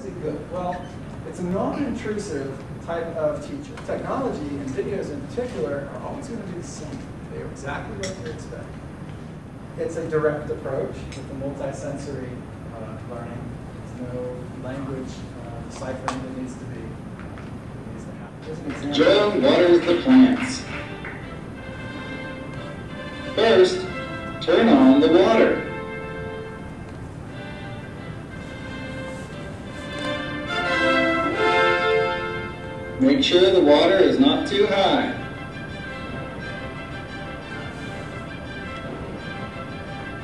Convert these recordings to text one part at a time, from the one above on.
is it good? Well, it's a non-intrusive type of teacher. Technology and videos in particular are always going to be the same. They are exactly what you expect. It's a direct approach with the multi-sensory learning. There's no language deciphering that needs to happen. Here's an example. Joe waters the plants. First, turn on the water. Make sure the water is not too high.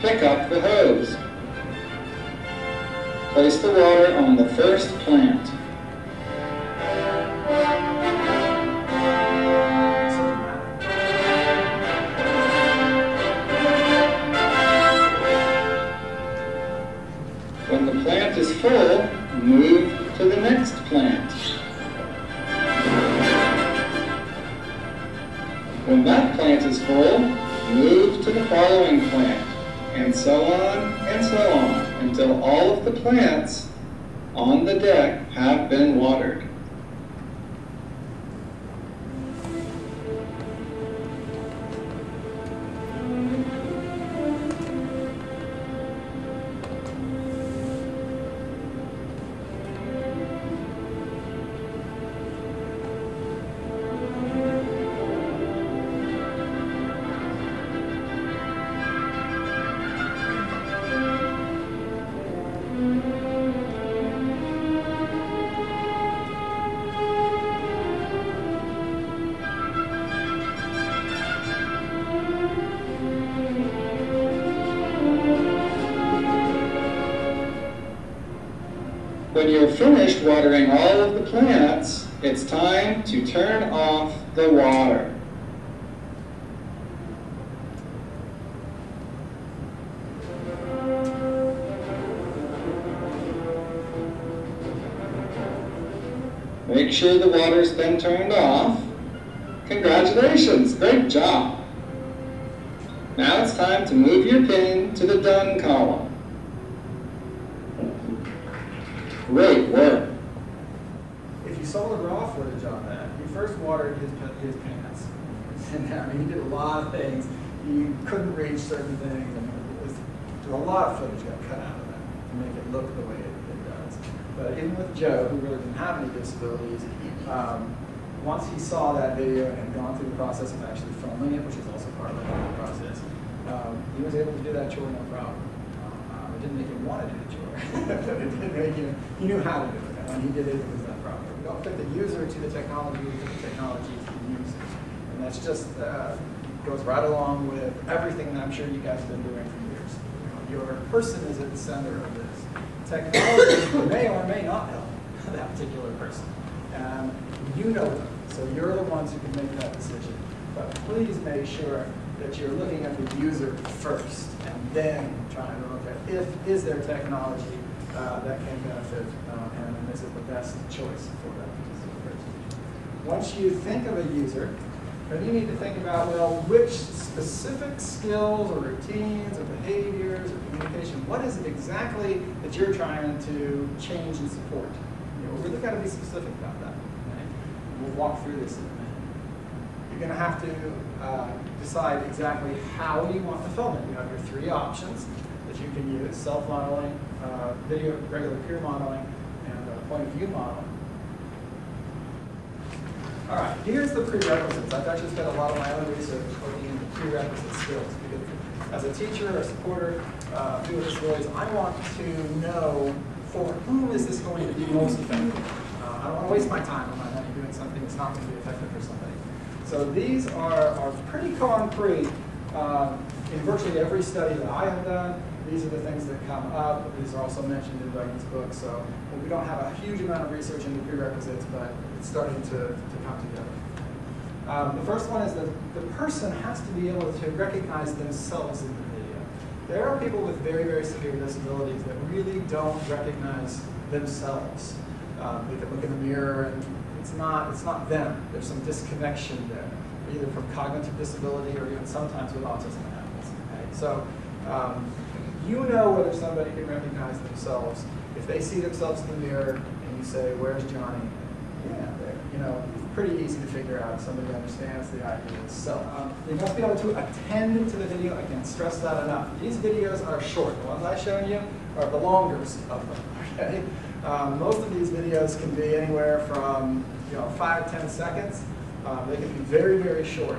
Pick up the hose. Place the water on the first plant. When the plant is full, move to the next plant. When that plant is full, move to the following plant, and so on until all of the plants on the deck have been watered. When you're finished watering all of the plants, it's time to turn off the water. Make sure the water's been turned off. Congratulations, great job. Now it's time to move your pin to the done column. Great work. If you saw the raw footage on that, he first watered his pants. And I mean, he did a lot of things. He couldn't reach certain things. I mean, there's a lot of footage got cut out of that to make it look the way it does. But even with Joe, who really didn't have any disabilities, once he saw that video and had gone through the process of actually filming it, which is also part of the process, he was able to do that chore no problem. It didn't make him want to do the chore. But it did make him, he knew how to do it. And when he did it, it was done properly. We don't fit the user to the technology, we fit the technology to the user. And that's just, goes right along with everything that I'm sure you guys have been doing for years. You know, your person is at the center of this. Technology may or may not help that particular person. And you know them, so you're the ones who can make that decision. But please make sure that you're looking at the user first, and then trying to look at is there technology that can benefit, and is it the best choice for that particular person. Once you think of a user, then you need to think about, well, which specific skills or routines or behaviors or communication, what is it exactly that you're trying to change and support? You know, we've really got to be specific about that. Okay? We'll walk through this in a minute. You're going to have to decide exactly how you want the filming. You have your three options that you can use: self-modeling, video, regular peer modeling, and point of view modeling. All right, here's the prerequisites. I've actually spent a lot of my own research looking into prerequisite skills, because as a teacher or supporter with disabilities, I want to know for whom is this going to be most effective. I don't want to waste my time or my money doing something that's not going to be effective for somebody. So these are pretty concrete in virtually every study that I have done. These are the things that come up. These are also mentioned in Dougie's book. So we don't have a huge amount of research into prerequisites, but it's starting to come together. The first one is that the person has to be able to recognize themselves in the video. There are people with very, very severe disabilities that really don't recognize themselves. They can look in the mirror and it's not them. There's some disconnection there, either from cognitive disability or even sometimes with autism it happens. Okay? So You know whether somebody can recognize themselves. If they see themselves in the mirror and you say, "Where's Johnny?" Yeah, you know, it's pretty easy to figure out if somebody understands the idea. So you must be able to attend to the video. I can't stress that enough. These videos are short. The ones I've shown you are the longest of them. Okay? Most of these videos can be anywhere from 5–10 seconds. They can be very, very short.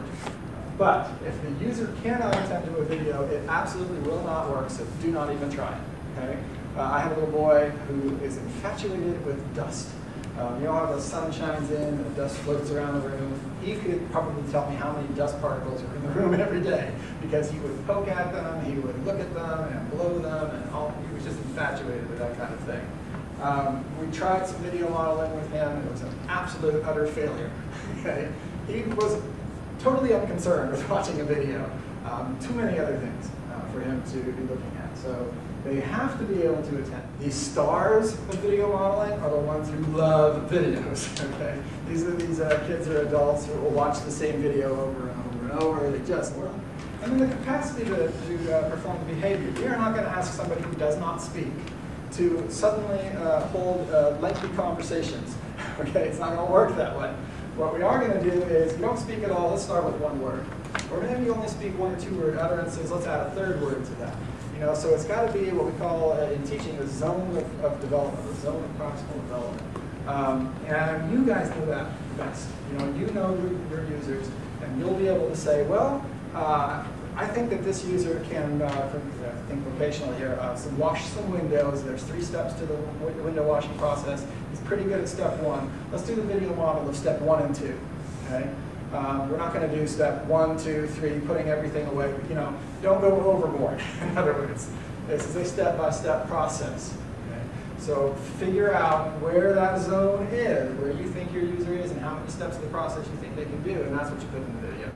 But if the user cannot attend to a video, it absolutely will not work, so do not even try it. Okay? I have a little boy who is infatuated with dust. You know how the sun shines in and the dust floats around the room? He could probably tell me how many dust particles are in the room every day, because he would poke at them, he would look at them and blow them, and he was just infatuated with that kind of thing. We tried some video modeling with him, and it was an absolute utter failure. Okay? He was totally unconcerned with watching a video. Too many other things for him to be looking at. So they have to be able to attend. These stars of video modeling are the ones who love videos. Okay? These kids or adults who will watch the same video over and over and over. They just love it. And then the capacity to perform the behavior. We are not going to ask somebody who does not speak to suddenly hold lengthy conversations. Okay? It's not going to work that way. What we are going to do is, you don't speak at all, let's start with one word. Or maybe you only speak 1 or 2 word utterances, let's add a 3rd word to that. So it's got to be what we call in teaching a zone of development, a zone of proximal development. And you guys know that best. You know your users, and you'll be able to say, well, I think that this user can, think vocationally here, wash some windows. There's 3 steps to the window washing process. He's pretty good at step 1. Let's do the video model of step 1 and 2. Okay? We're not going to do step 1, 2, 3, putting everything away. Don't go overboard. In other words, this is a step-by-step process. Okay? So figure out where that zone is, where you think your user is, and how many steps of the process you think they can do, and that's what you put in the video.